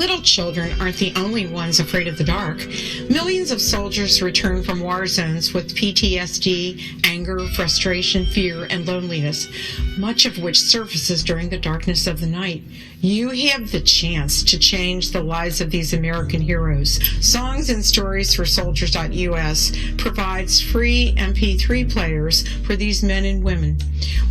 Little children aren't the only ones afraid of the dark. Millions of soldiers return from war zones with PTSD, anger, frustration, fear, and loneliness, much of which surfaces during the darkness of the night. You have the chance to change the lives of these American heroes. Songs and Stories for Soldiers.us provides free MP3 players for these men and women.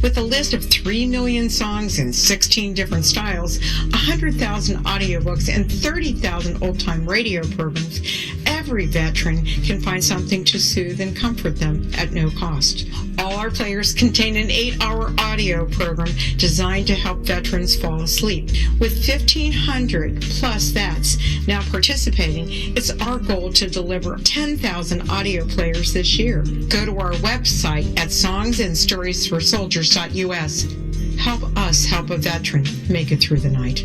With a list of 3 million songs in 16 different styles, 100,000 audiobooks, and 30,000 old-time radio programs, every veteran can find something to soothe and comfort them at no cost. All our players contain an 8-hour audio program designed to help veterans fall asleep. With 1,500 plus vets now participating, it's our goal to deliver 10,000 audio players this year. Go to our website at songsandstoriesforsoldiers.us. Help us help a veteran make it through the night.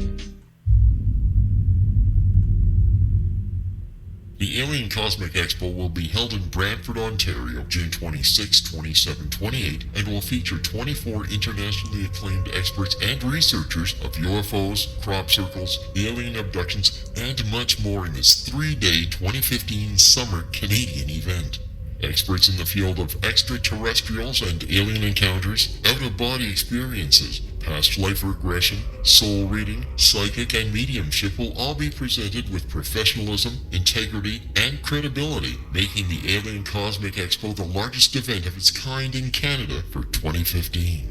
The Alien Cosmic Expo will be held in Brantford, Ontario, June 26, 27, 28, and will feature 24 internationally acclaimed experts and researchers of UFOs, crop circles, alien abductions, and much more in this 3-day 2015 summer Canadian event. Experts in the field of extraterrestrials and alien encounters, out-of-body experiences, past life regression, soul reading, psychic, and mediumship will all be presented with professionalism, integrity, and credibility, making the Alien Cosmic Expo the largest event of its kind in Canada for 2015.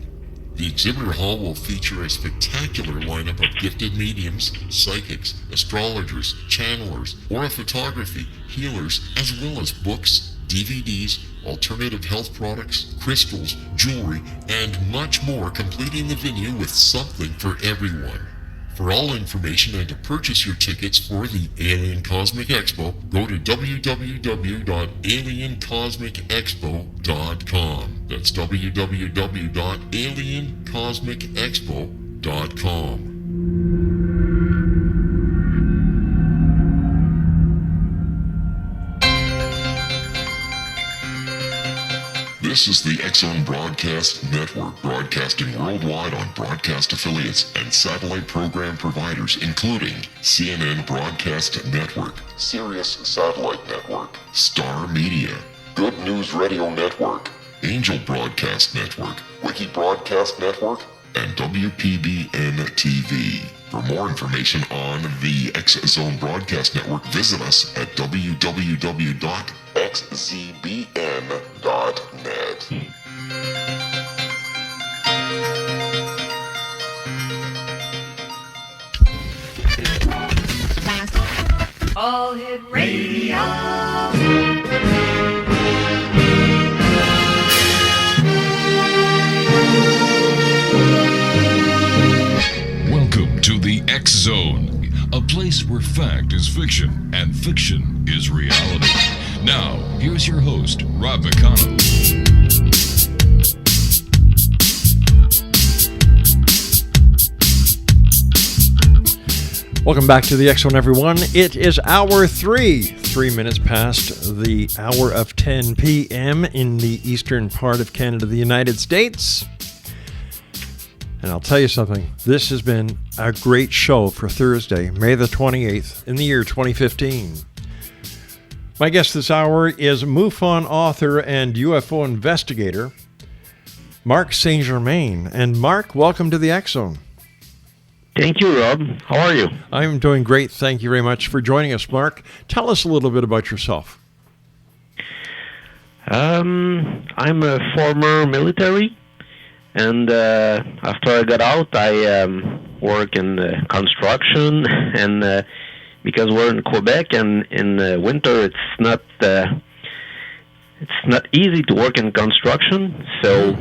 The exhibitor hall will feature a spectacular lineup of gifted mediums, psychics, astrologers, channelers, aura photography, healers, as well as books, DVDs, alternative health products, crystals, jewelry, and much more, completing the venue with something for everyone. For all information and to purchase your tickets for the Alien Cosmic Expo, go to www.aliencosmicexpo.com. That's www.aliencosmicexpo.com. This is the X-Zone Broadcast Network, broadcasting worldwide on broadcast affiliates and satellite program providers, including CNN Broadcast Network, Sirius Satellite Network, Star Media, Good News Radio Network, Angel Broadcast Network, Wiki Broadcast Network, and WPBN TV. For more information on the X-Zone Broadcast Network, visit us at www.xzbn.net. All Hit Radio. Welcome to the X-Zone, a place where fact is fiction and fiction is reality. Now, here's your host, Rob McConnell. Welcome back to the X-Zone, everyone. It is hour 3 minutes past the hour of 10 p.m. in the eastern part of Canada, the United States. And I'll tell you something, this has been a great show for Thursday, May the 28th, in the year 2015. My guest this hour is MUFON author and UFO investigator, Marc St. Germain. And Marc, welcome to the X-Zone. Thank you, Rob. How are you? I'm doing great. Thank you very much for joining us, Marc. Tell us a little bit about yourself. I'm a former military. And after I got out, I work in construction, and because we're in Quebec, and in winter it's not easy to work in construction. So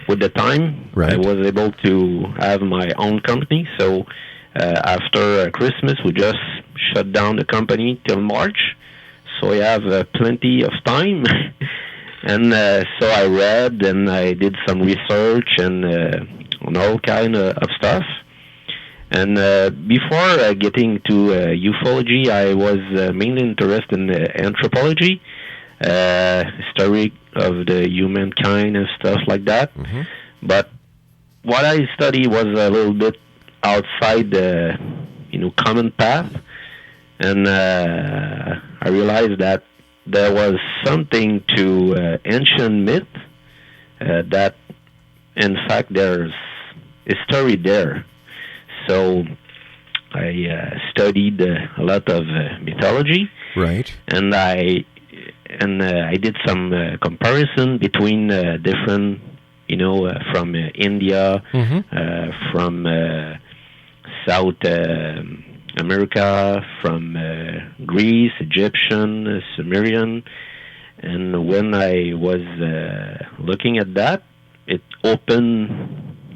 with the time, right, I was able to have my own company. So after Christmas, we just shut down the company till March. So I have plenty of time. And so I read and I did some research and all kind of stuff. And before getting to ufology, I was mainly interested in anthropology, history of the humankind and stuff like that. Mm-hmm. But what I studied was a little bit outside the common path, and I realized that there was something to ancient myth that, in fact, there's a story there. So I studied a lot of mythology, right? And I did some comparison between different, from India, from South America, from Greece, Egyptian, Sumerian, and when I was looking at that, it opened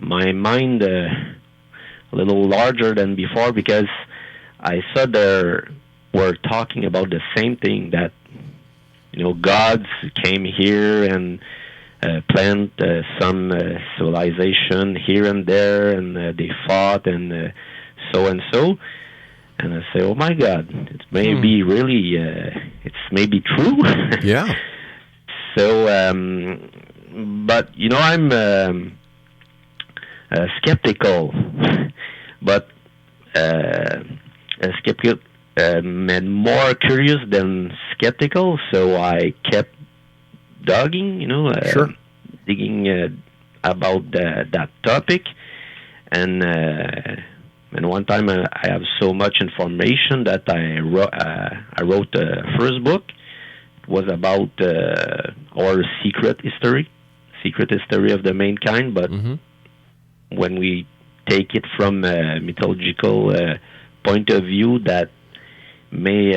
my mind a little larger than before, because I saw they were talking about the same thing, that gods came here and planned some civilization here and there, and they fought and so and so. And I say, oh my God, it may be really, it's maybe true. Yeah. So, but I'm skeptical, but skeptical, and more curious than skeptical. So I kept digging, digging about that topic, and one time I have so much information that I wrote the first book. It was about our secret history of the mankind, but when we take it from a mythological point of view, that may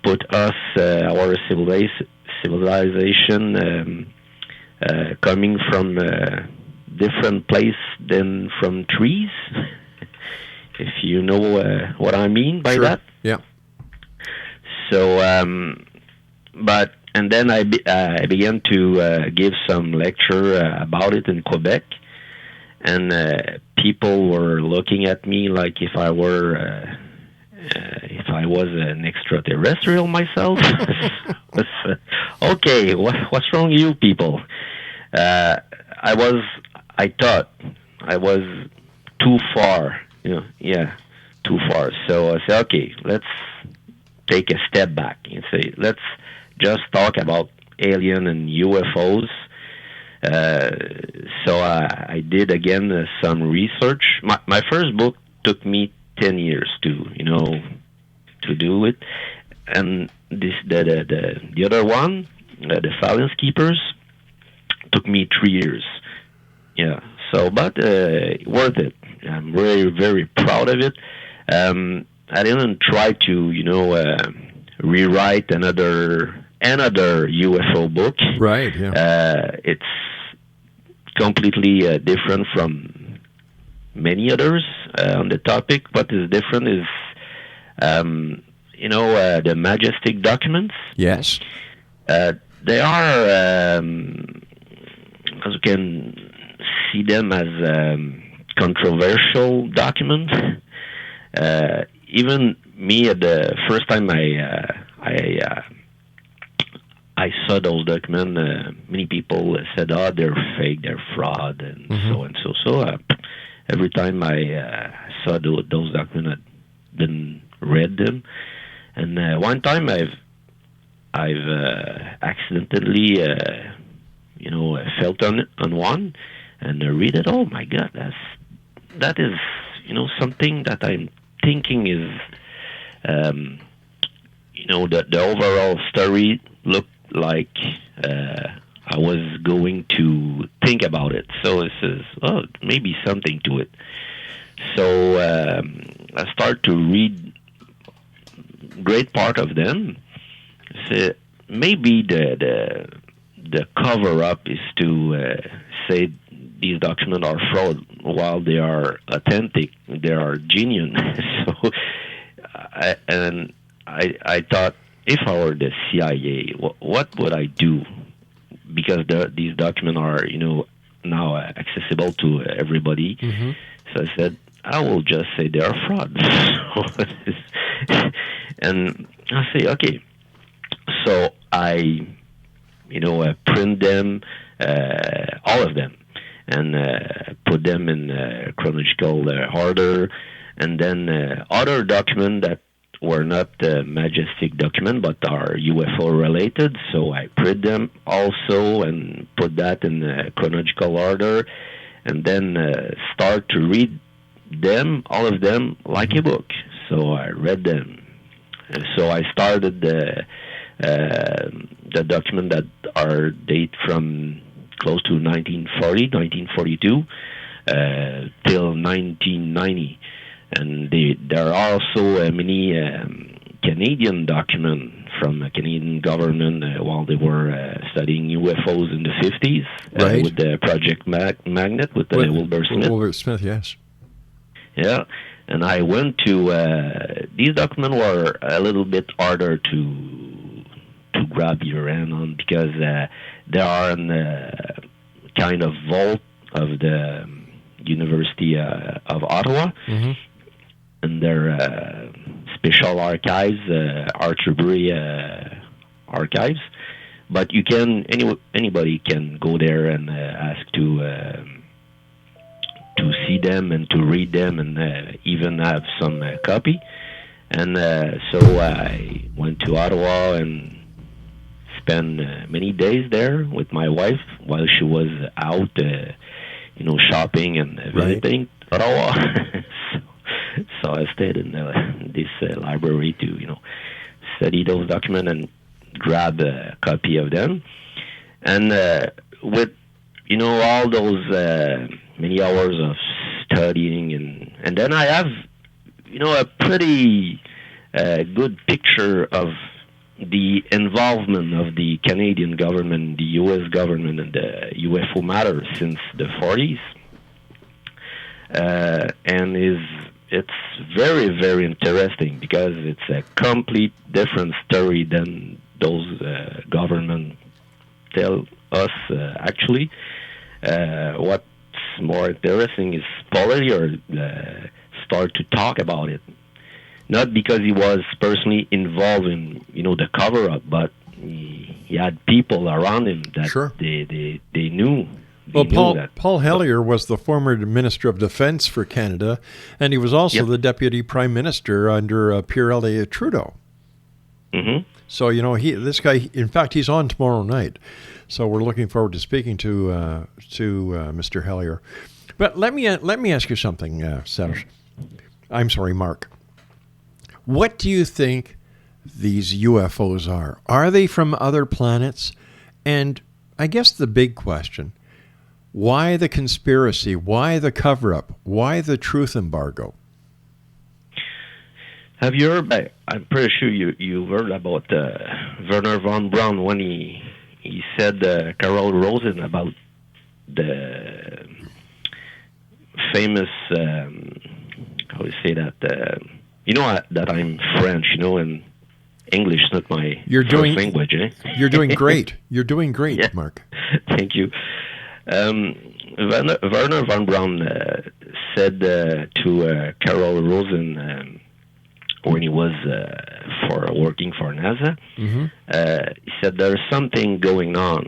put us, our civilization coming from different place than from trees, if you know what I mean by that. Yeah. So, and then I began to give some lecture about it in Quebec, and people were looking at me like if I was an extraterrestrial myself. Okay, what's wrong with you people? I thought I was too far, too far. So I said, okay, let's take a step back and say, let's just talk about alien and UFOs. So I did again some research. My first book took me 10 years to do it, and the other one, the Silence Keepers, took me 3 years. Yeah. So, but worth it. I'm very, very proud of it. I didn't try to rewrite another UFO book. Right. Yeah. It's completely different from many others on the topic. What is different is, the majestic documents. Yes. They are, as you can see them as controversial documents. Even me, at the first time I saw those documents, many people said, "Oh, they're fake, they're fraud," and so and so. So every time I saw those documents, I didn't read them. And one time I've accidentally, felt on one and read it. Oh my God, that is something that I'm thinking is, the overall story looked like I was going to think about it. So it says, oh, maybe something to it. So I start to read great part of them. So maybe the cover up is to say these documents are fraud, while they are authentic, they are genuine. So, I thought, if I were the CIA, what would I do? Because these documents are, now accessible to everybody. So I said, I will just say they are frauds. And I say, okay. So I, print them, all of them. and put them in chronological order, and then other documents that were not majestic document but are UFO related, so I print them also and put that in chronological order, and then start to read them, all of them, like a book. So I read them. So I started the document that are date from close to 1940, 1942 till 1990. And there are also many Canadian documents from the Canadian government while they were studying UFOs in the 50s with the Project Magnet with Wilbur Smith. Wilbur Smith, yes. Yeah, and I went to these documents were a little bit harder to grab your hand on because they are in the kind of vault of the University of Ottawa. Mm-hmm. And their special archives, Archerbury archives. But you can anybody can go there and ask to see them and to read them and even have some copy. And so I went to Ottawa and spent many days there with my wife while she was out, shopping and visiting Ottawa. So I stayed in this library to, study those documents and grab a copy of them. And with, all those many hours of studying, and then I have, a pretty good picture of the involvement of the Canadian government, the U.S. government, and the UFO matter since the 40s. And it's very, very interesting because it's a complete different story than those government tell us, actually. What's more interesting is Poirier start to talk about it. Not because he was personally involved in, the cover-up, but he had people around him that they knew. Well, Paul Hellyer was the former Minister of Defense for Canada, and he was also the Deputy Prime Minister under Pierre Elliott Trudeau. Mm-hmm. So, this guy, in fact, he's on tomorrow night. So we're looking forward to speaking to Mr. Hellyer. But let me ask you something, Serge. I'm sorry, Marc. What do you think these UFOs are? Are they from other planets? And I guess the big question, why the conspiracy? Why the cover-up? Why the truth embargo? Have you heard? I'm pretty sure you heard about Wernher von Braun when he said Carol Rosen about the famous how do you say that? That I'm French, and English is not my first language. You're doing great. You're doing great, Marc. Thank you. Wernher von Braun said to Carol Rosen when he was working for NASA, he said there's something going on,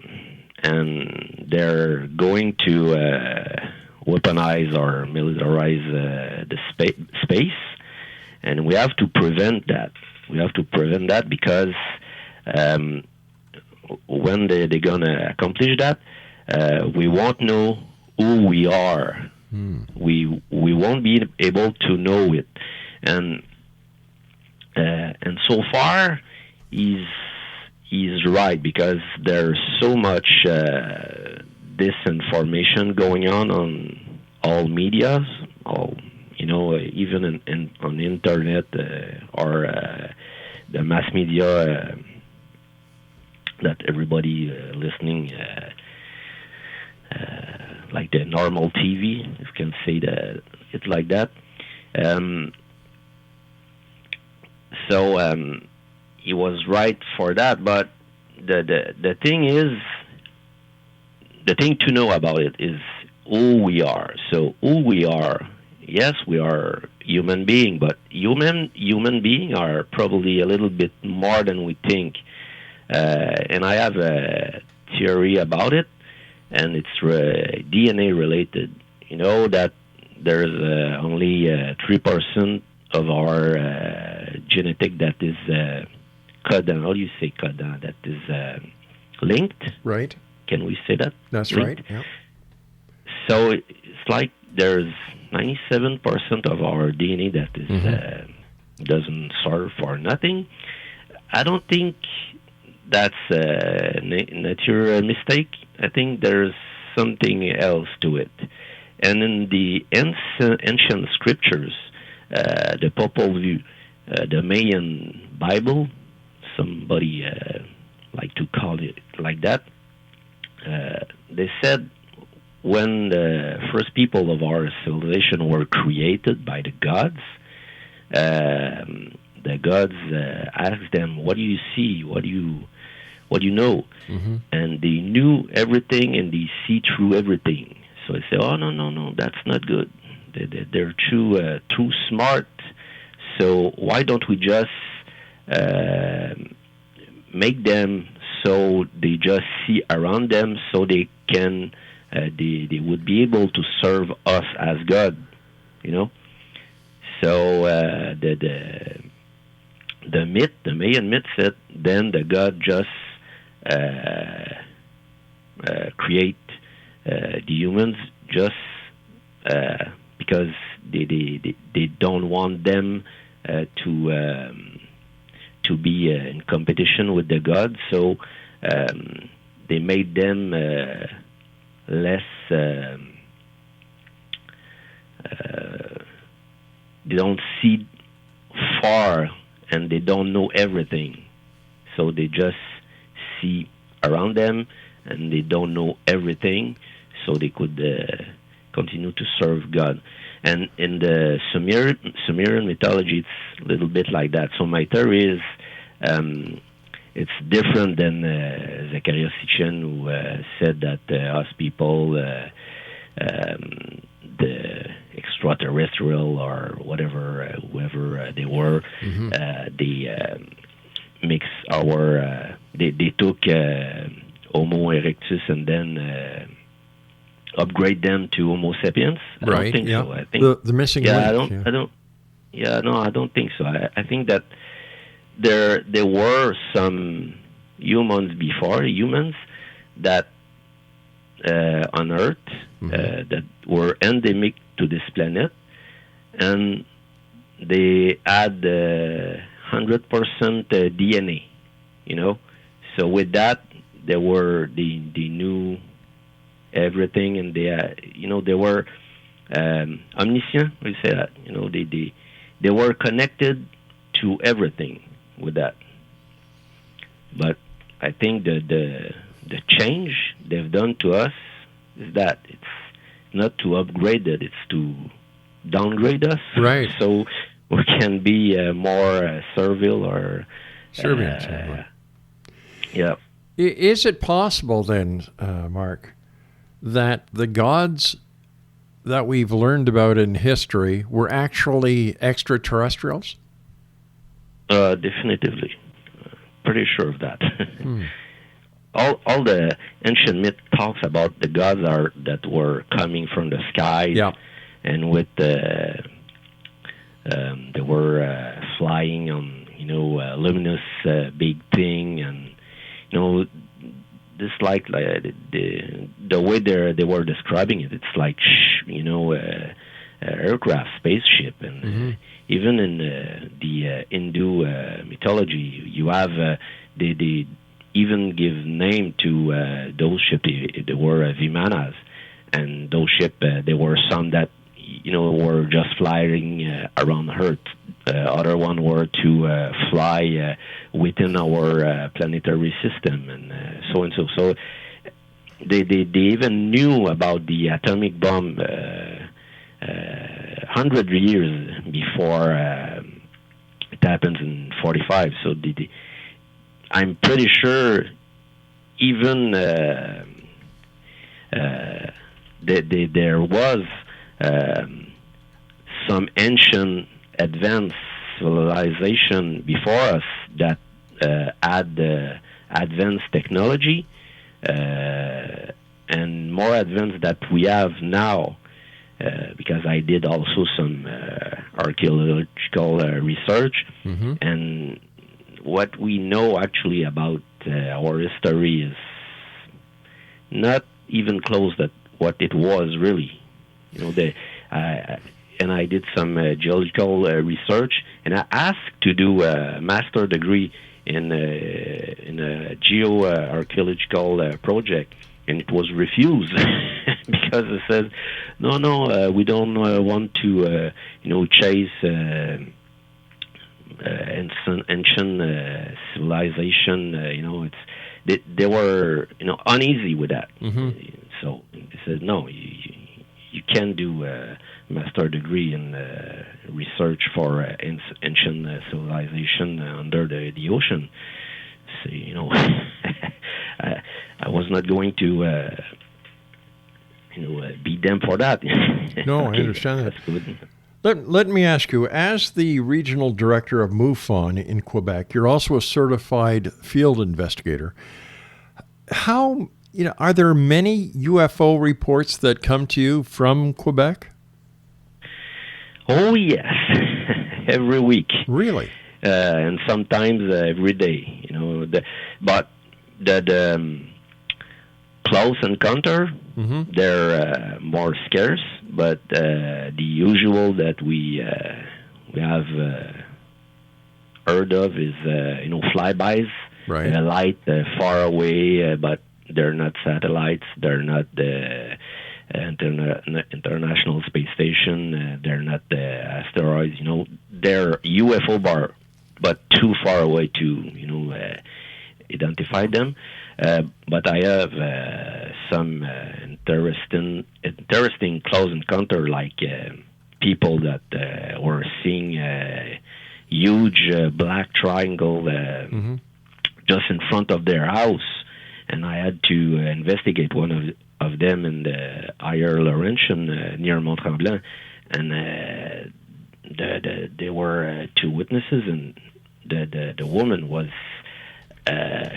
and they're going to weaponize or militarize the space, and we have to prevent that. We have to prevent that because when they're gonna accomplish that, we won't know who we are. We won't be able to know it, and so far he's right because there's so much disinformation going on all medias, even on the internet or the mass media that everybody listening. Like the normal TV, if you can say that it's like that. So he was right for that, but the thing is, the thing to know about it is who we are. So who we are, yes, we are human being, but human being are probably a little bit more than we think. And I have a theory about it. and it's DNA related. You know that there's only 3% of our genetic that is codon. How do you say codon? That is linked. Right. Can we say that? That's linked? right. Yeah. So it's like there's 97% of our DNA that is doesn't serve for nothing. I don't think that's a natural mistake. I think there's something else to it. And in the ancient scriptures, the Popol Vuh, the Mayan Bible, somebody like to call it like that, they said when the first people of our civilization were created by the gods asked them, "What do you see? What do you know?" And they knew everything, and they see through everything. So I say, "Oh no, that's not good. They're too smart. So why don't we just make them so they just see around them, so they can they would be able to serve us as God, you know?" So the myth, the Mayan myth said, then the God just create the humans just because they don't want them to be in competition with the gods. So they made them less. They don't see far, and they don't know everything. So they just see around them, and they don't know everything, so they could continue to serve God. And in the Sumerian mythology, it's a little bit like that. So my theory is it's different than Zacharias Sitchin, who said that us people, the extraterrestrial or whatever, whoever they were, they mix our, they took Homo erectus and then upgrade them to Homo sapiens. I don't think so. I think the missing link. I don't think so. I think that there were some humans before humans that on Earth that were endemic to this planet, and they had 100% DNA, you know. So with that, they knew everything, and they were omniscient. We say that, you know, they were connected to everything with that. But I think the change they've done to us is that it's not to upgrade it, it's to downgrade us. Right. So we can be more servile or servient. Yeah. Is it possible then, Marc, that the gods that we've learned about in history were actually extraterrestrials? Definitively. Pretty sure of that. All the ancient myth talks about the gods that were coming from the sky, and with they were flying on, you know, a luminous big thing, and you know, this like the way they were describing it, it's like you know, aircraft, spaceship, and even in the Hindu mythology, you have they even give name to those ships. They were Vimanas, and those ships there were some that, you know, were just flying around Earth. Other one were to fly within our planetary system, and so and so. So they even knew about the atomic bomb 100 years before it happens in 45. So I'm pretty sure even there was some ancient advanced civilization before us that had advanced technology, and more advanced that we have now, because I did also some archaeological research, and what we know actually about our history is not even close to what it was really. And I did some geological research, and I asked to do a master degree in a geo-archaeological project, and it was refused because it says, no, we don't want to, chase ancient civilization. They were, uneasy with that. So they said, no, you can't do a master degree in research for ancient civilization under the ocean. So, I was not going to, beat them for that. No, Okay, I understand that. that's good. Let me ask you, as the regional director of MUFON in Quebec, you're also a certified field investigator. How, are there many UFO reports that come to you from Quebec? Oh, yes. Every week. Really? And sometimes every day, but the close encounter, they're more scarce, but the usual that we have heard of is, flybys, right. Light far away, but they're not satellites, they're not the International Space Station, they're not the asteroids, they're UFO but too far away to, identify them. But I have some interesting close encounter, like people that were seeing a huge black triangle just in front of their house, and I had to investigate one of them in the Higher Laurentian near Mont-Tremblant, and there were two witnesses, and the woman was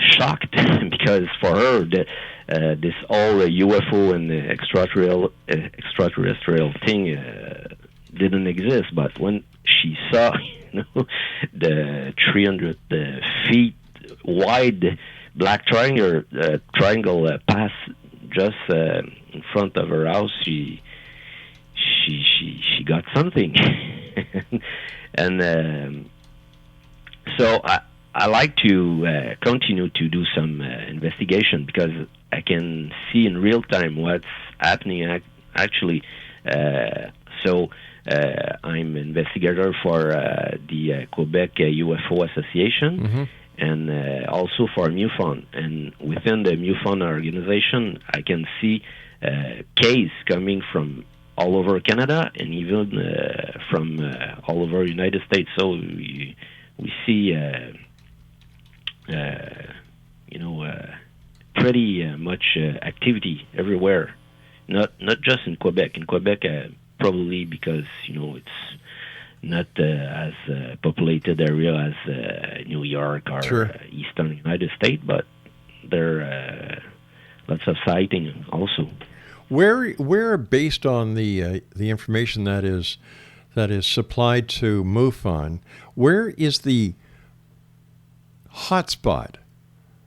shocked because for her this whole UFO and extraterrestrial thing didn't exist. But when she saw the 300 feet wide black triangle pass just in front of her house, she got something. And so I like to continue to do some investigation, because I can see in real time what's happening actually. So I'm investigator for the Quebec UFO Association, and also for MUFON. And within the MUFON organization, I can see case coming from all over Canada, and even from all over United States. So we see pretty much activity everywhere, not just in Quebec. In Quebec, probably because it's not as populated area as New York or Eastern United States, but there are lots of sighting also. Where based on the information that is supplied to MUFON, where is the hotspot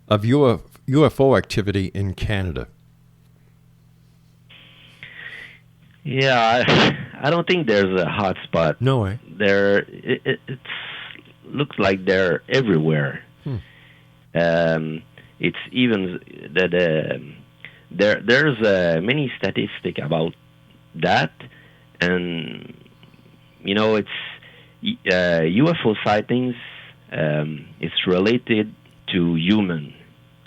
of UFO activity in Canada? Yeah, I don't think there's a hotspot. No way. It looks like they're everywhere. It's even that there's many statistics about that, and it's UFO sightings. It's related to human,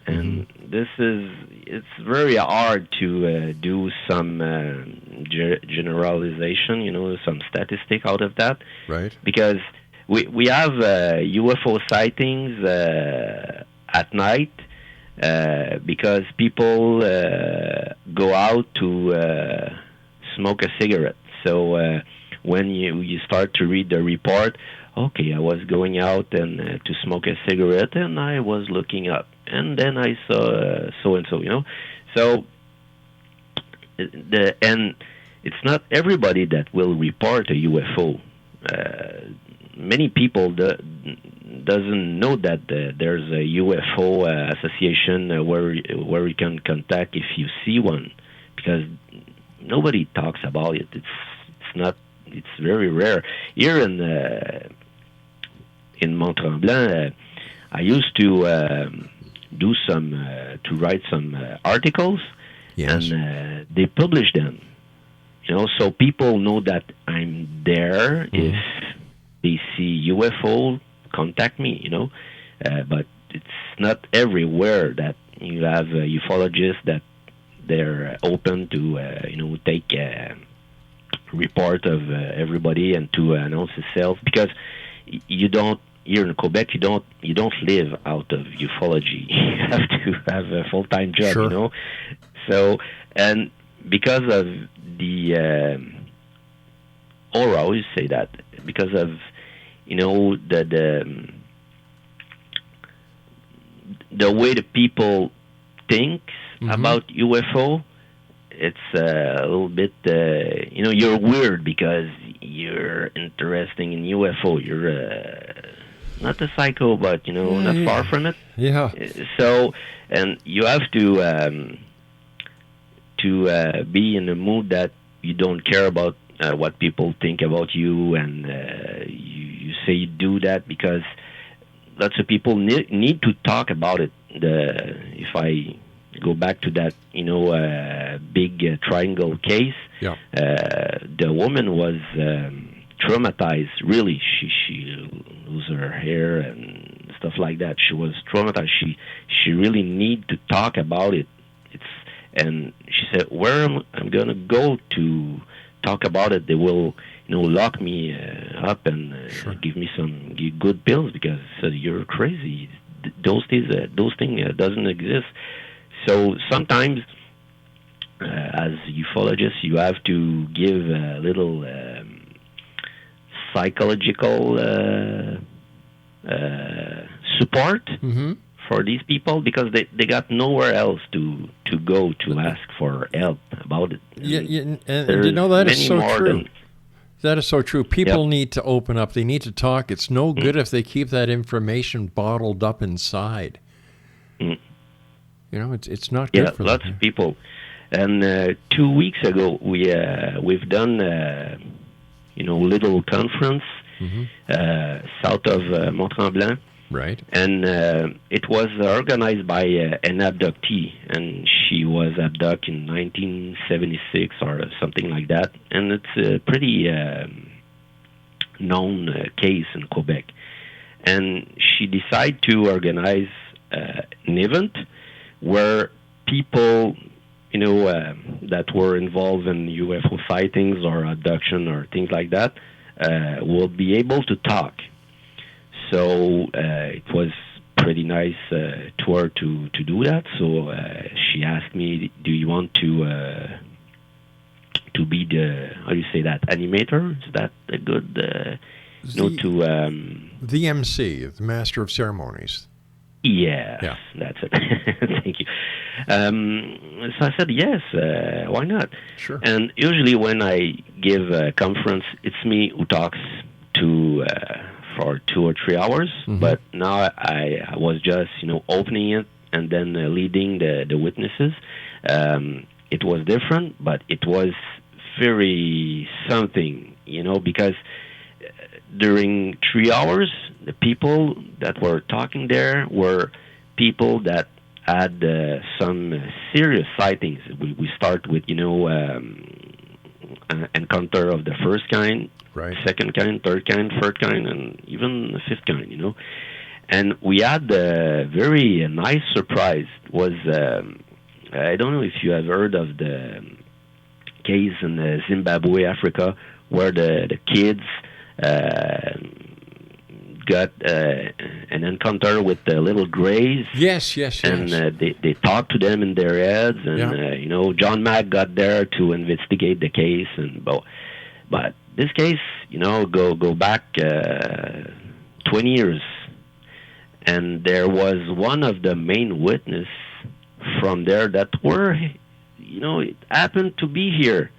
and it's very hard to do some generalization, some statistic out of that, right? Because we have UFO sightings at night because people go out to smoke a cigarette. So when you start to read the report, okay, I was going out and to smoke a cigarette, and I was looking up, and then I saw so and so. So and it's not everybody that will report a UFO. Many people doesn't know that there's a UFO association where you can contact if you see one, because nobody talks about it. It's very rare. Here in Mont-Tremblant, I used to write some articles, yes. and they publish them. So people know that I'm there. Mm-hmm. If they see UFO, contact me. But it's not everywhere that you have ufologists that they're open to take a report of everybody and to announce itself, because you don't. Here in Quebec, you don't live out of ufology. You have to have a full-time job, sure. So, and because of the or I always say that because of the way the people think about UFO, it's a little bit you're weird because you're interested in UFO. You're not a psycho, but not far from it. Yeah. So, and you have to be in a mood that you don't care about what people think about you, and you say you do that because lots of people need to talk about it. If I go back to that, big triangle case, yeah. The woman was traumatized. Really, she lose her hair and stuff like that. She was traumatized. She really need to talk about it. And she said, "Where I'm gonna go to talk about it? They will, lock me up and sure. give me some good pills because you're crazy. Those things doesn't exist." So sometimes, as ufologists, you have to give a little psychological support for these people, because they got nowhere else to go to ask for help about it. And that is so true. That is so true. People need to open up. They need to talk. It's no good if they keep that information bottled up inside. It's not good for lots of people. And 2 weeks ago, we've done little conference south of Mont-Tremblant. Right. And it was organized by an abductee, and she was abducted in 1976 or something like that. And it's a pretty known case in Quebec. And she decided to organize an event where people, that were involved in UFO sightings or abduction or things like that, will be able to talk. So it was pretty nice to her to do that. So she asked me, "Do you want to be the, how do you say that, animator? Is that a good the MC, the Master of Ceremonies?" Yeah, that's it. Thank you. So I said, yes, why not? Sure. And usually when I give a conference, it's me who talks to for 2 or 3 hours. But now I was just, opening it and then leading the witnesses. It was different, but it was very something, because during 3 hours, the people that were talking there were people that had some serious sightings. We start with, an encounter of the first kind, right, second kind, third kind, fourth kind, and even the fifth kind, And we had a very nice surprise. Was I don't know if you have heard of the case in Zimbabwe, Africa, where the kids got an encounter with the little grays. Yes. And they talked to them in their heads, and John Mac got there to investigate the case, but this case, go back 20 years, and there was one of the main witness from there that were it happened to be here.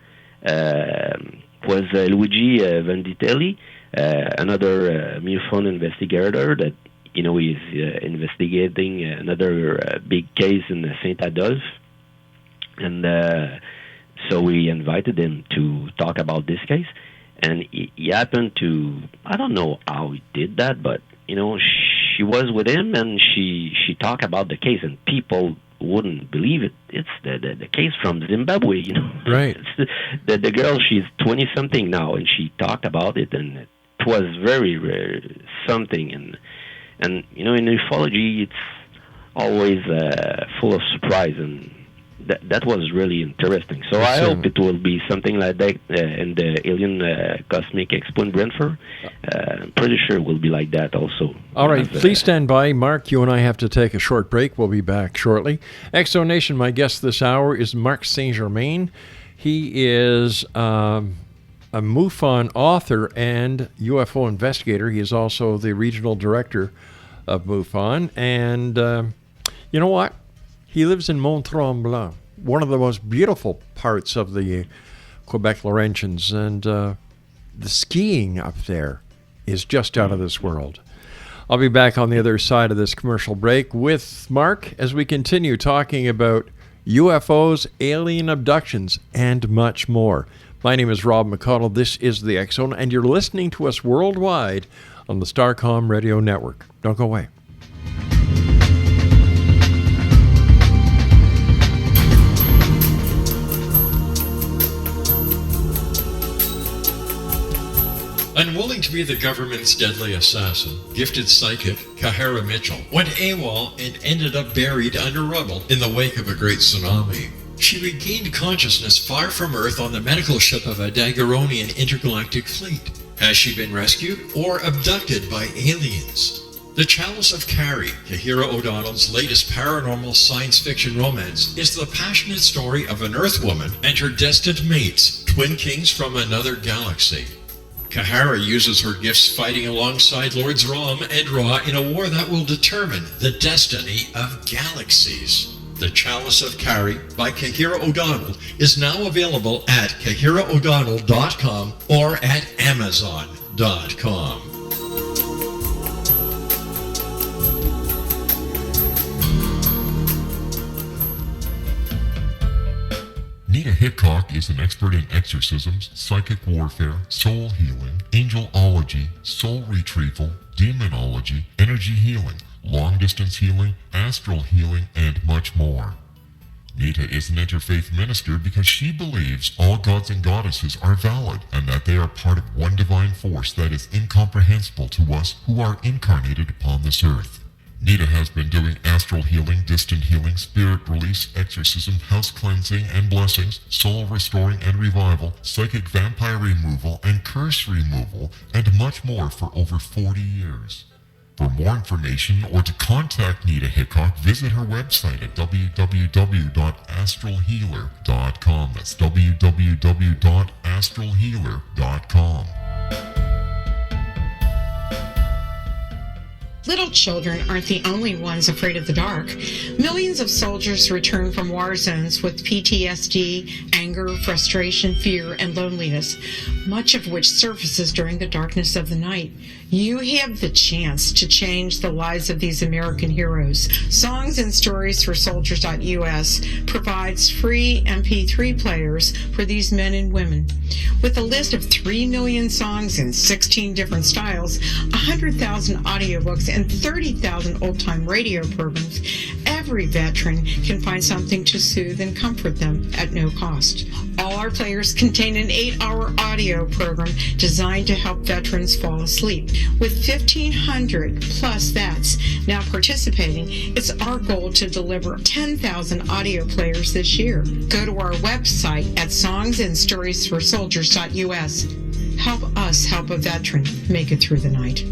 Was Luigi Venditelli, another MUFON investigator that, is investigating another big case in Saint Adolphe. And so we invited him to talk about this case. And he happened to, I don't know how he did that, but, she was with him and she talked about the case, and people wouldn't believe it. It's the case from Zimbabwe, Right. It's the girl, she's 20-something now, and she talked about it, and it was very something. And in ufology, it's always full of surprise, and that was really interesting. So I hope it will be something like that in the Alien Cosmic Expo in Brentford. I'm pretty sure it will be like that also. All right, please stand by. Mark, you and I have to take a short break. We'll be back shortly. Exo Nation, my guest this hour is Marc St. Germain. He is a MUFON author and UFO investigator. He is also the regional director of MUFON. And you know what? He lives in Mont-Tremblant, one of the most beautiful parts of the Quebec Laurentians, and the skiing up there is just out of this world. I'll be back on the other side of this commercial break with Mark as we continue talking about UFOs, alien abductions, and much more. My name is Rob McConnell. This is the X Zone, and you're listening to us worldwide on the Starcom Radio Network. Don't go away. Unwilling to be the government's deadly assassin, gifted psychic Kahara Mitchell went AWOL and ended up buried under rubble in the wake of a great tsunami. She regained consciousness far from Earth on the medical ship of a Daguerreonian intergalactic fleet. Has she been rescued or abducted by aliens? The Chalice of Carrie, Kahira O'Donnell's latest paranormal science fiction romance, is the passionate story of an Earth woman and her destined mates, twin kings from another galaxy. Kahara uses her gifts fighting alongside Lords Rom and Ra in a war that will determine the destiny of galaxies. The Chalice of Carrie by Kahira O'Donnell is now available at KahiraO'Donnell.com or at Amazon.com. Nita Hickok is an expert in exorcisms, psychic warfare, soul healing, angelology, soul retrieval, demonology, energy healing, long-distance healing, astral healing, and much more. Nita is an interfaith minister because she believes all gods and goddesses are valid and that they are part of one divine force that is incomprehensible to us who are incarnated upon this earth. Nita has been doing astral healing, distant healing, spirit release, exorcism, house cleansing and blessings, soul restoring and revival, psychic vampire removal and curse removal, and much more for over 40 years. For more information or to contact Nita Hickok, visit her website at www.astralhealer.com. That's www.astralhealer.com. Little children aren't the only ones afraid of the dark. Millions of soldiers return from war zones with PTSD, anger, frustration, fear, and loneliness, much of which surfaces during the darkness of the night. You have the chance to change the lives of these American heroes. Songs and Stories for Soldiers.us provides free MP3 players for these men and women. With a list of 3 million songs in 16 different styles, 100,000 audiobooks, and 30,000 old-time radio programs, every veteran can find something to soothe and comfort them at no cost. All our players contain an 8-hour audio program designed to help veterans fall asleep. With 1,500 plus vets now participating, it's our goal to deliver 10,000 audio players this year. Go to our website at songsandstoriesforsoldiers.us. Help us help a veteran make it through the night.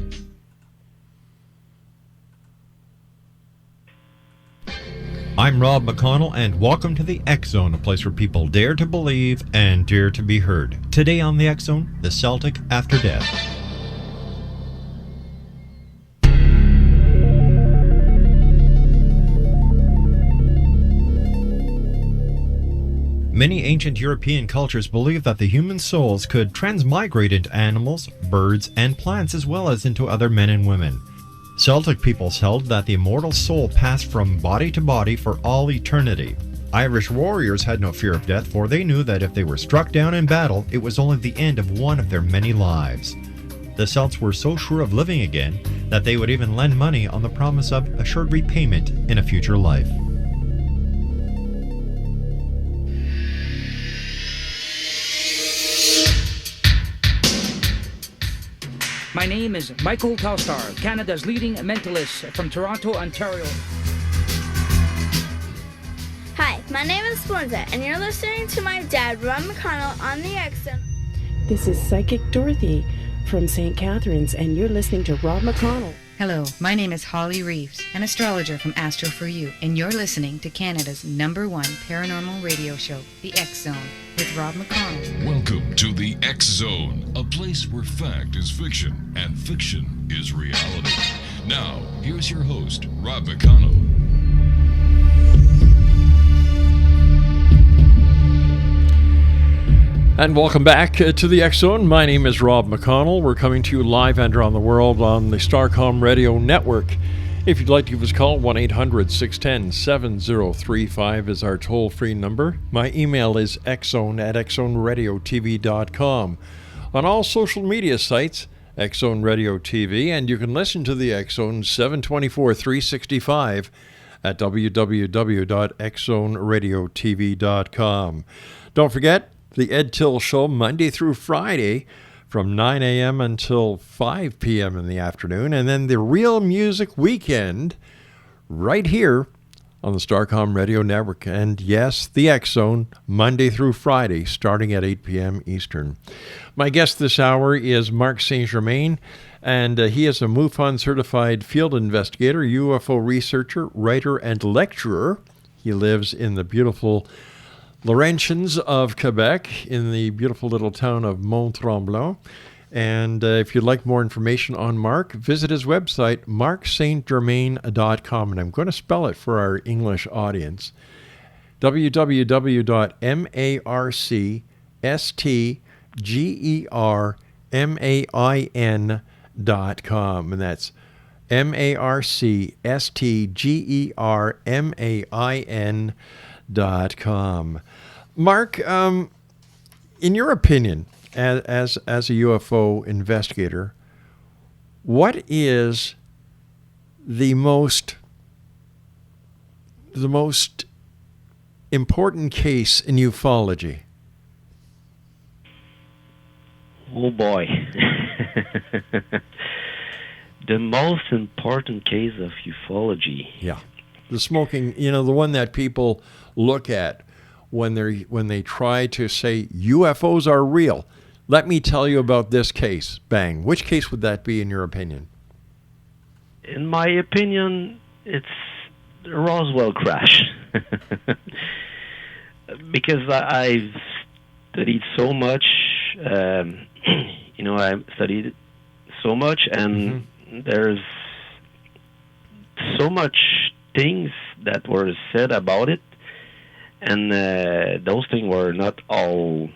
I'm Rob McConnell, and welcome to the X Zone, a place where people dare to believe and dare to be heard. Today on the X Zone, the Celtic after death. Many ancient European cultures believed that the human souls could transmigrate into animals, birds, and plants as well as into other men and women. Celtic peoples held that the immortal soul passed from body to body for all eternity. Irish warriors had no fear of death, for they knew that if they were struck down in battle, it was only the end of one of their many lives. The Celts were so sure of living again that they would even lend money on the promise of assured repayment in a future life. My name is Michael Telstar, Canada's leading mentalist from Toronto, Ontario. Hi, my name is Splenda, and you're listening to my dad, Ron McConnell, on the X-Zone. This is Psychic Dorothy from St. Catharines, and you're listening to Rob McConnell. Hello, my name is Holly Reeves, an astrologer from Astro For You, and you're listening to Canada's #1 paranormal radio show, The X-Zone, with Rob McConnell. Welcome to The X-Zone, a place where fact is fiction and fiction is reality. Now, here's your host, Rob McConnell. And welcome back to the X-Zone. My name is Rob McConnell. We're coming to you live and around the world on the Starcom Radio Network. If you'd like to give us a call, 1-800-610-7035 is our toll-free number. My email is xzone@xzoneradiotv.com. On all social media sites, X-Zone Radio TV, and you can listen to the X-Zone 724-365 at www.xzoneradiotv.com. Don't forget, the Ed Till Show, Monday through Friday, from 9 a.m. until 5 p.m. in the afternoon. And then the Real Music Weekend, right here on the Starcom Radio Network. And yes, the X-Zone, Monday through Friday, starting at 8 p.m. Eastern. My guest this hour is Marc St. Germain, and he is a MUFON certified field investigator, UFO researcher, writer, and lecturer. He lives in the beautiful Laurentians of Quebec, in the beautiful little town of Mont-Tremblant. And if you'd like more information on Marc, visit his website, marcstgermain.com. And I'm going to spell it for our English audience. www.marcstgermain.com. And that's marcstgermain.com. Marc, in your opinion, as a UFO investigator, what is the most important case in ufology? Oh boy. The most important case of ufology. Yeah. The smoking, the one that people look at when they try to say UFOs are real. Let me tell you about this case. Bang. Which case would that be in your opinion? In my opinion, it's the Roswell crash. Because I've studied so much, I studied so much, and there's so much things that were said about it, and those things were not all,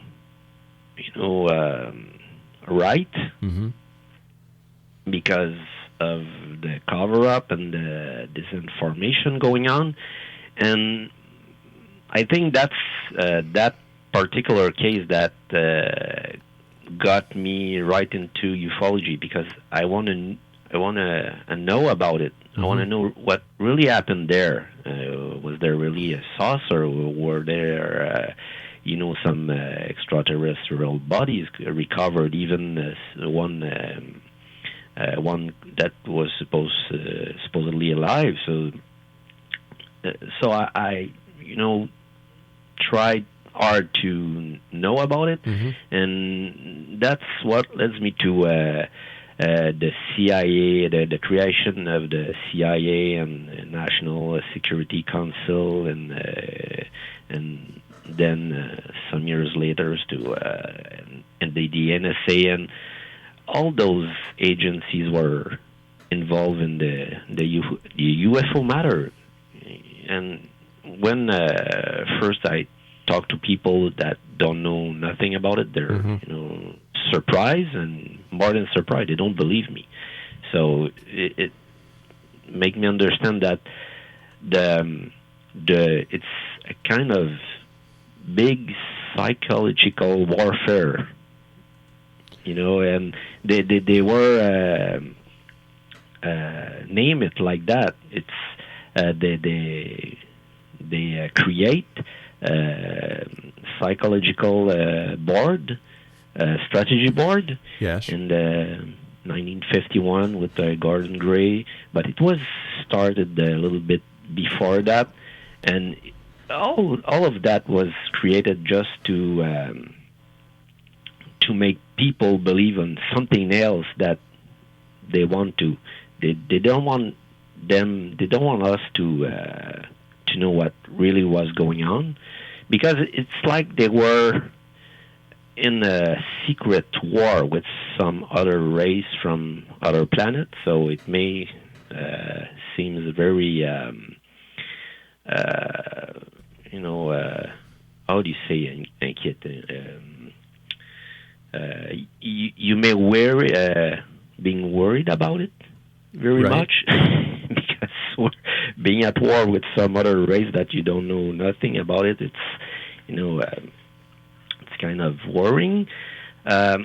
right, because of the cover-up and the disinformation going on. And I think that's that particular case that got me right into ufology, because I want to know about it. I want to know what really happened there. Was there really a saucer, or were there, some extraterrestrial bodies recovered? Even one that was supposedly alive. So I tried hard to know about it, and that's what leads me to the CIA, the creation of the CIA and National Security Council, and then some years later to and the NSA, and all those agencies were involved in the UFO matter. And when first I talk to people that don't know nothing about it, they're surprised, and more than surprised, they don't believe me. So it make me understand that it's a kind of big psychological warfare, and they were name it like that. It's they create psychological board, strategy board. Yes. In 1951 with Gordon Gray, but it was started a little bit before that, and all of that was created just to make people believe in something else that they want to. They don't want them. They don't want us to know what really was going on, because it's like they were in a secret war with some other race from other planets. So it may seems very how do you say you may being worried about it very much because we're being at war with some other race that you don't know nothing about it. It's it's kind of worrying, but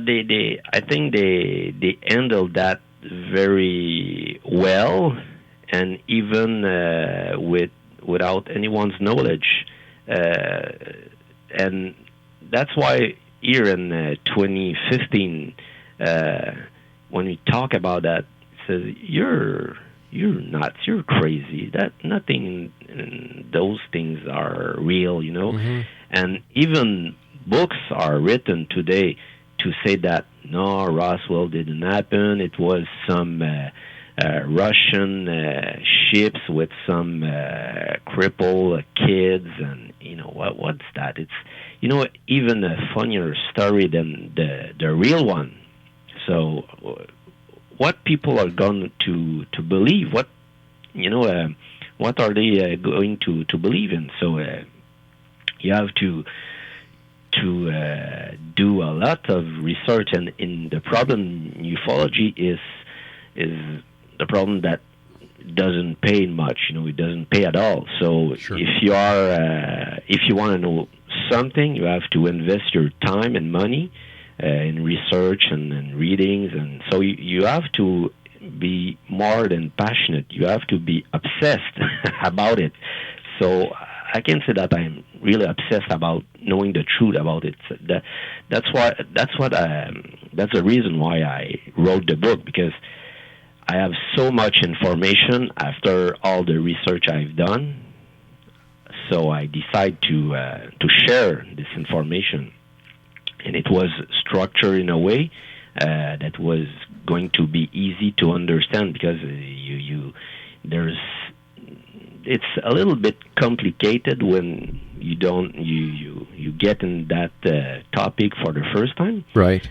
I think they handled that very well, and even without anyone's knowledge, and that's why here in 2015, when we talk about that, it says you're nuts, you're crazy. That nothing in those things are real, and even books are written today to say that no, Roswell didn't happen. It was some Russian ships with some crippled kids, and what's that? It's even a funnier story than the real one. So what people are going to believe? What are they going to believe in? So you have to do a lot of research, and in the problem in ufology is the problem that doesn't pay much. It doesn't pay at all. So sure. if you want to know something, you have to invest your time and money in research and readings, and so you have to be more than passionate. You have to be obsessed about it. So I can say that I'm really obsessed about knowing the truth about it. That's the reason why I wrote the book, because I have so much information after all the research I've done. So I decided to share this information, and it was structured in a way that was going to be easy to understand, because it's a little bit complicated when you get in that topic for the first time. Right.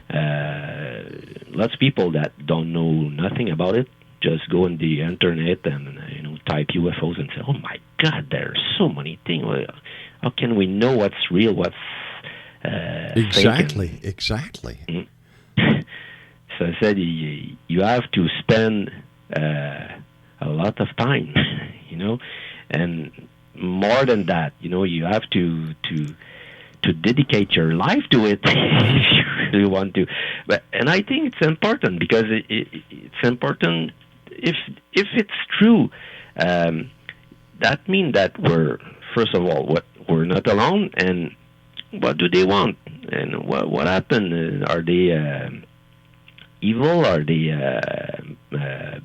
Lots of people that don't know nothing about it just go on the internet and type UFOs and say, "Oh my God, there are so many things. How can we know what's real, what's exactly, fake?" Exactly. So I said you have to spend a lot of time, and more than that, you have to dedicate your life to it if you really want to. And I think it's important, because it's important if it's true. That means that we're we're not alone. And what do they want? And what happened? Are they evil? Are they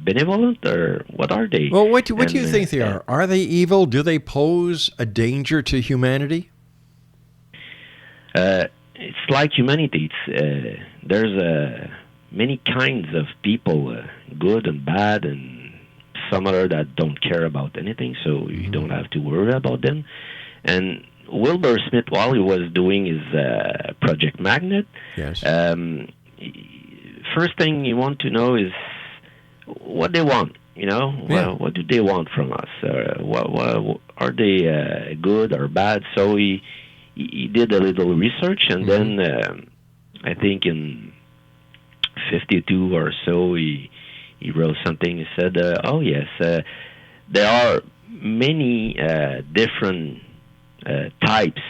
benevolent, or what are they? Well, what do you think they are? Are they evil? Do they pose a danger to humanity? It's like humanity. There's many kinds of people, good and bad, and some other that don't care about anything, so you don't have to worry about them. And Wilbur Smith, while he was doing his Project Magnet, yes. First thing you want to know is what they want. what do they want from us? What are they good or bad? So he did a little research, and then I think in 52 or so he wrote something. He said, "Oh yes, there are many different types,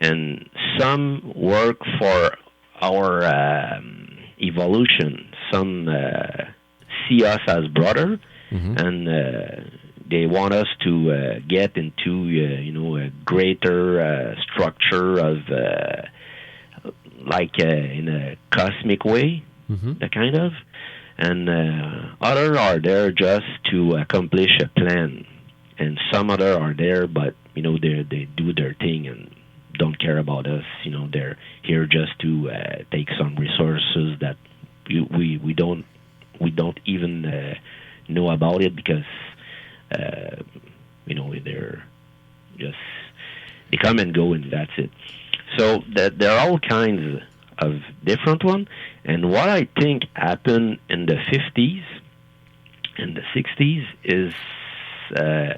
and some work for our evolution. Some see us as brother, and they want us to get into a greater structure of in a cosmic way, the kind of, and others are there just to accomplish a plan, and some other are there, but they do their thing and don't care about us. They're here just to take some resources that we don't even know about it, because they're just, they come and go and that's it. So there are all kinds of different ones, and what I think happened in the 50s and the 60s is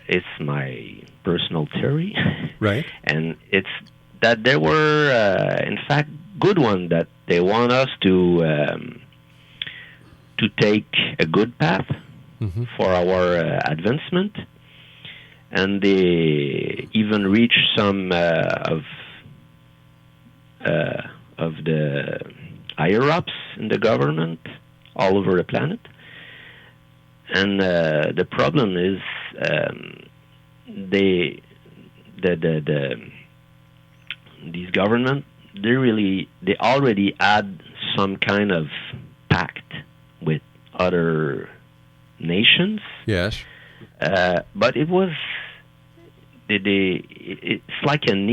it's my personal theory, right? And it's that there were in fact good ones, that they want us to take a good path for our advancement, and they even reach some of the higher ups in the government all over the planet. And the problem is these government, they already had some kind of pact with other nations. Yes. But it was it's like an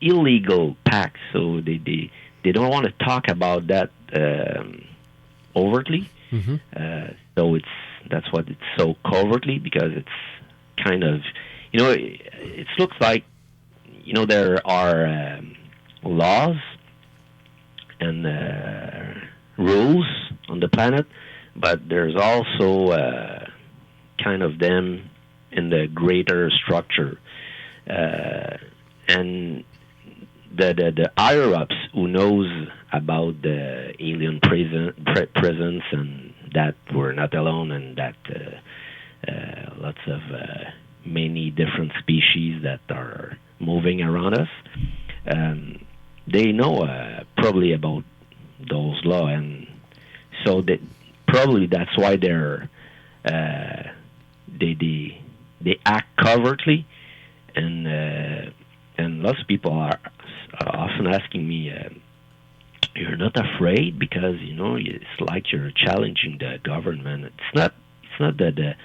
illegal pact, so they don't want to talk about that overtly. So that's what it's so covertly, because it's kind of, it looks like, there are laws and rules on the planet, but there's also kind of them in the greater structure, and the higher ups who knows about the alien presence, and that we're not alone, and that lots of many different species that are moving around us, they know probably about those laws, and so probably that's why they're they act covertly, and lots of people are often asking me, you're not afraid, because it's like you're challenging the government. It's not the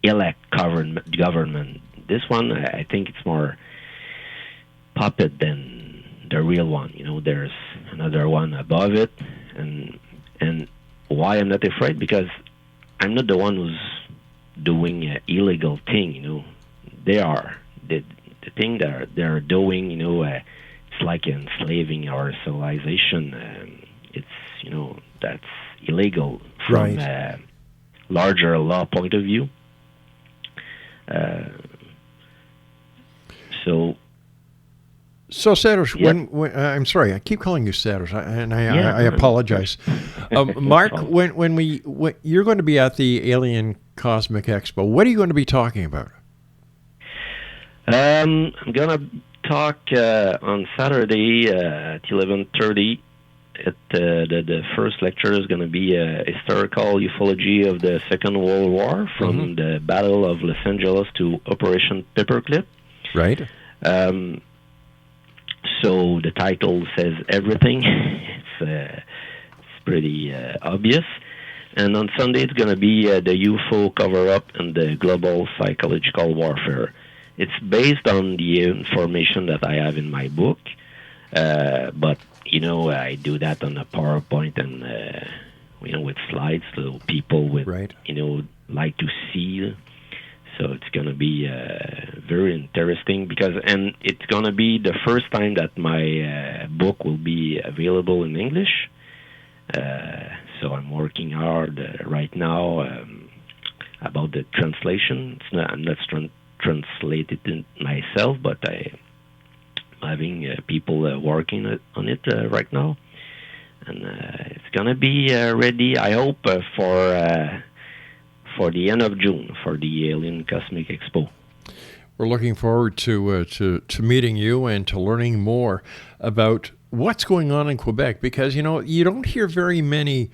elect government. This one, I think it's more puppet than the real one. There's another one above it, and why I'm not afraid, because I'm not the one who's doing an illegal thing. They are the thing that they're doing. It's like enslaving our civilization. It's that's illegal from a larger law point of view. So Sados, Yeah. when I'm sorry, I keep calling you Sados, I apologize. Marc, when you're going to be at the Alien Cosmic Expo, what are you going to be talking about? I'm gonna talk on Saturday at 11:30. The first lecture is going to be a historical ufology of the Second World War, from the Battle of Los Angeles to Operation Paperclip. Right. So the title says everything. It's pretty obvious. And on Sunday, it's going to be the UFO cover-up and the global psychological warfare. It's based on the information that I have in my book, but I do that on a PowerPoint and with slides, so people with like to see. So it's going to be very interesting, and it's going to be the first time that my book will be available in English. So I'm working hard right now. about the translation. I'm not translated it myself, but I'm having people working on it right now. And it's going to be ready, I hope, for the end of June, for the Alien Cosmic Expo. We're looking forward to meeting you and to learning more about what's going on in Quebec, because, you don't hear very many,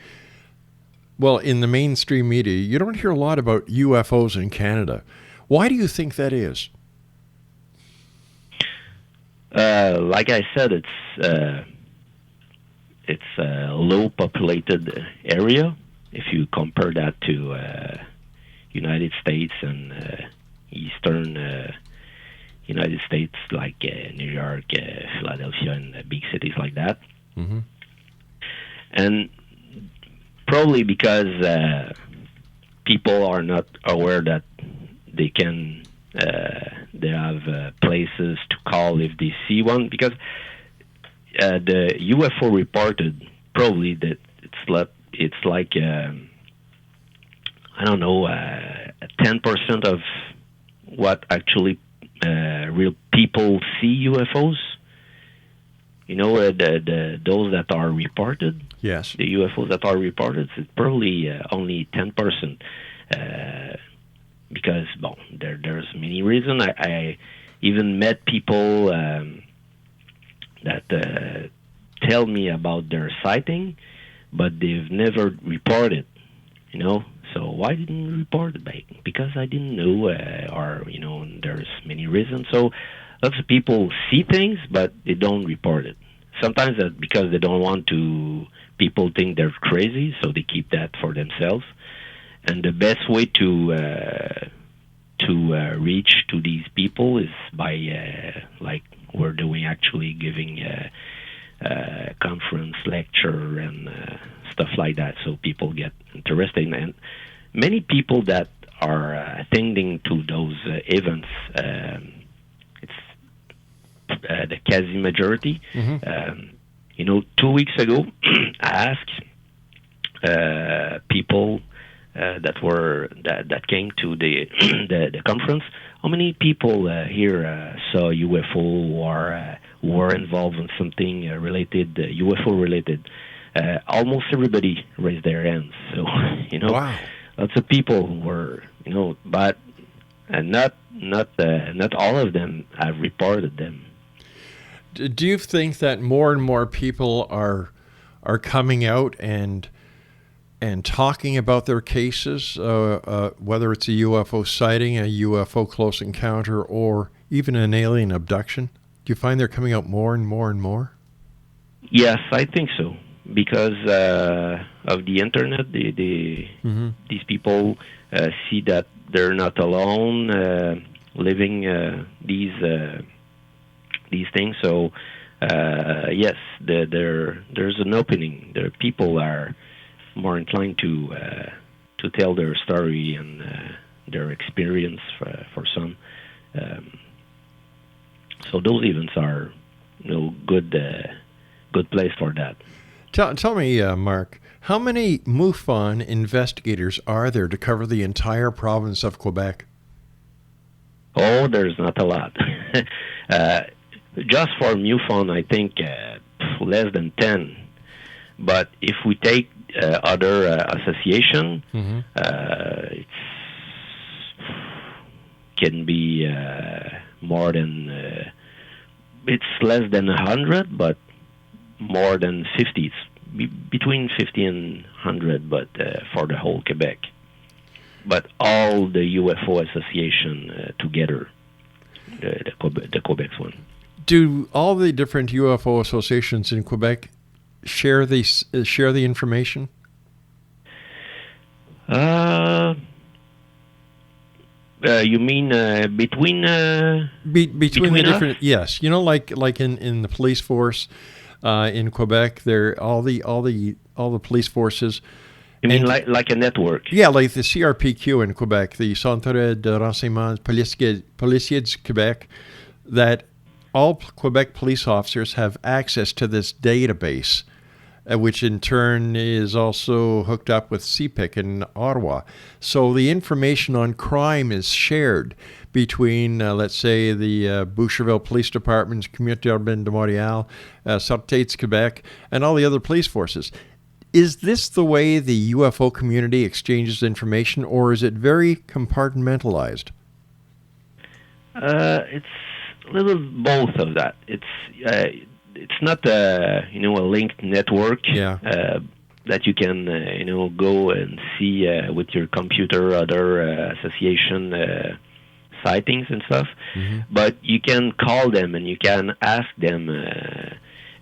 well, in the mainstream media, you don't hear a lot about UFOs in Canada. Why do you think that is? Like I said, it's a low populated area. If you compare that to United States and Eastern United States, like New York, Philadelphia, and big cities like that. Mm-hmm. And probably because people are not aware that they can, they have places to call if they see one, because the UFO reported probably that it's like I don't know, 10% of what actually real people see UFOs. Those that are reported. Yes. The UFOs that are reported, it's probably only 10%. Because there's many reasons. I even met people that tell me about their sighting, but they've never reported. So why didn't you report it? Because I didn't know, or there's many reasons. So lots of people see things, but they don't report it. Sometimes that's because they don't want people think they're crazy, so they keep that for themselves. And the best way to reach to these people is by like we're doing, actually giving a conference, lecture, and stuff like that, so people get interested. And many people that are attending to those events, it's the quasi majority. Mm-hmm. 2 weeks ago, I asked people that came to the conference, how many people here saw UFO or were involved in something related, UFO related? Almost everybody raised their hands. So wow. Lots of people were, but not all of them have reported them. Do you think that more and more people are coming out and talking about their cases, whether it's a UFO sighting, a UFO close encounter, or even an alien abduction? Do you find they're coming out more and more and more? Yes, I think so. Because of the internet, mm-hmm. these people see that they're not alone living these things. So yes, there's an opening. People are more inclined to tell their story and their experience for some. So those events are good place for that. Tell me, Marc, how many MUFON investigators are there to cover the entire province of Quebec? Oh, there's not a lot. Just for MUFON, I think less than 10. But if we take other association, mm-hmm. It can be more than. It's less than 100, but more than 50. It's between 50 and 100, but for the whole Quebec. But all the UFO association together, the Quebec's one. Do all the different UFO associations in Quebec share the information? You mean between between the different? Us? Yes, like in the police force in Quebec, there all the police forces. You mean like a network? Yeah, like the CRPQ in Quebec, the Centre de Renseignement Policier du Québec, that all Quebec police officers have access to this database. which in turn is also hooked up with CPIC in Ottawa. So the information on crime is shared between, let's say, the Boucherville Police Department, Communauté Urbaine de Montréal, Sûreté Quebec, and all the other police forces. Is this the way the UFO community exchanges information, or is it very compartmentalized? It's a little both of that. It's not a linked network that you can go and see with your computer other association sightings and stuff. Mm-hmm. But you can call them and you can ask them,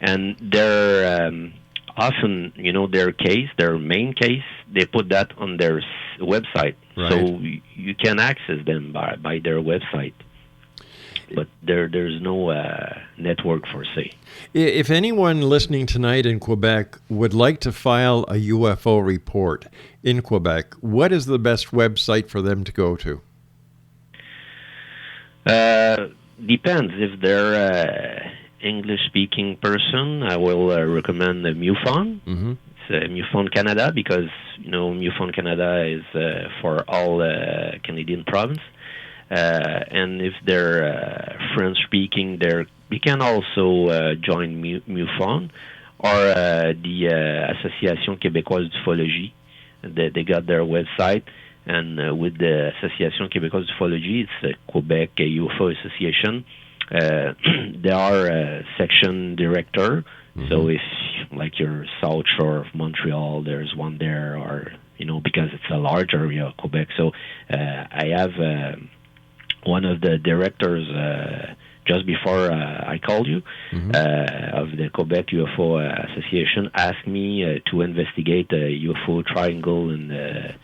and they're often their main case, they put that on their website, right. So you can access them by their website. But there's no network for say. If anyone listening tonight in Quebec would like to file a UFO report in Quebec, what is the best website for them to go to? Depends. If they're English-speaking person, I will recommend the MUFON. Mm-hmm. It's MUFON Canada, because MUFON Canada is for all Canadian province. And if they're French-speaking, you can also join MUFON or the Association Québécoise d'Ufologie. They got their website, and with the Association Québécoise d'Ufologie, it's the Quebec UFO Association. They are a section director. Mm-hmm. So if, like, you're South Shore of Montreal, there's one there, or because it's a large area of Quebec. So I have one of the directors just before I called you, mm-hmm. Of the Quebec UFO Association, asked me to investigate a UFO triangle in the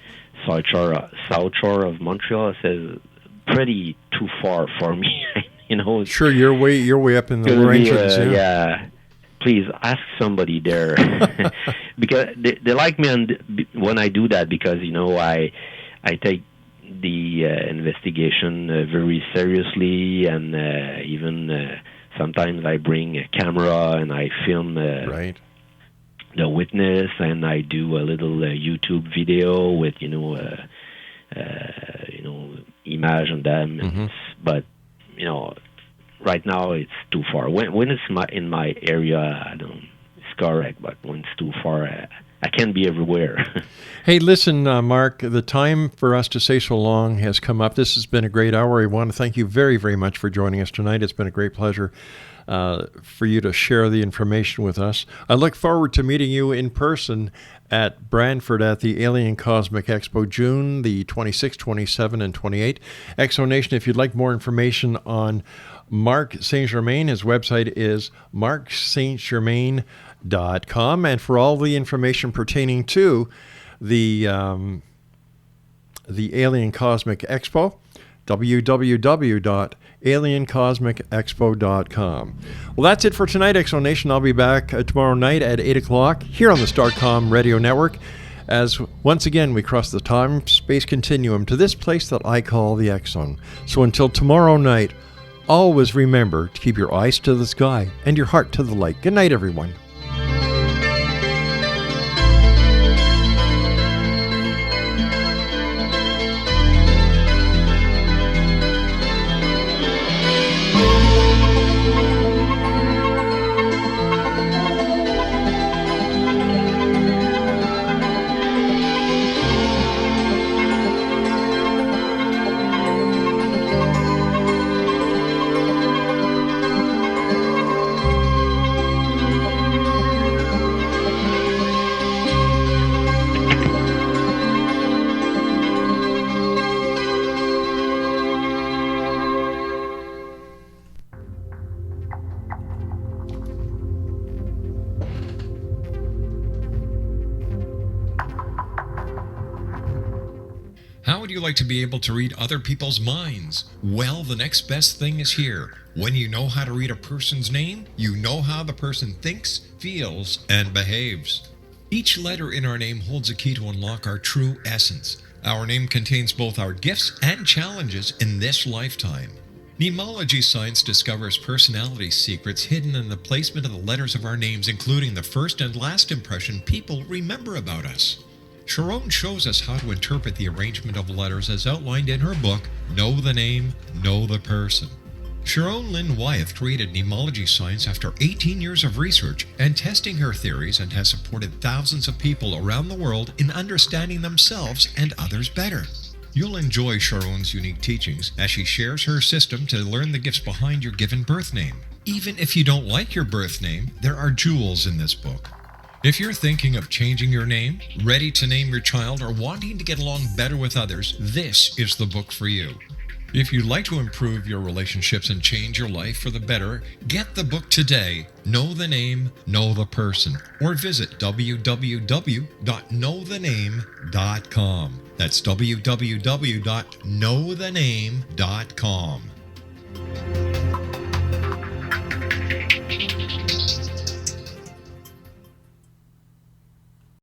South Shore of Montreal. I said, pretty too far for me. Sure, you're way up in the Laurentians. Yeah. Please ask somebody there, because they like me when I do that, because I take the investigation very seriously, and even sometimes I bring a camera and I film right. the witness, and I do a little YouTube video with image on them. Mm-hmm. But right now it's too far. When it's in my area, it's correct. But when it's too far, I can't be everywhere. Hey, listen, Marc, the time for us to say so long has come up. This has been a great hour. I want to thank you very, very much for joining us tonight. It's been a great pleasure for you to share the information with us. I look forward to meeting you in person at Brantford at the Alien Cosmic Expo, June the 26th, 27th, and 28th. Exonation, if you'd like more information on Marc St. Germain, his website is marcstgermain.com. And for all the information pertaining to the Alien Cosmic Expo, www.aliencosmicexpo.com. Well, that's it for tonight, Exonation. I'll be back tomorrow night at 8 o'clock here on the Starcom Radio Network, as once again we cross the time-space continuum to this place that I call the Exxon. So until tomorrow night, always remember to keep your eyes to the sky and your heart to the light. Good night, everyone. How would you like to be able to read other people's minds? Well, the next best thing is here. When you know how to read a person's name, you know how the person thinks, feels, and behaves. Each letter in our name holds a key to unlock our true essence. Our name contains both our gifts and challenges in this lifetime. Mnemology science discovers personality secrets hidden in the placement of the letters of our names, including the first and last impression people remember about us. Sharon shows us how to interpret the arrangement of letters as outlined in her book, Know the Name, Know the Person. Sharon Lynn Wyeth created mnemology science after 18 years of research and testing her theories, and has supported thousands of people around the world in understanding themselves and others better. You'll enjoy Sharon's unique teachings as she shares her system to learn the gifts behind your given birth name. Even if you don't like your birth name, there are jewels in this book. If you're thinking of changing your name, ready to name your child, or wanting to get along better with others, this is the book for you. If you'd like to improve your relationships and change your life for the better, get the book today, Know the Name, Know the Person, or visit www.knowthename.com. That's www.knowthename.com.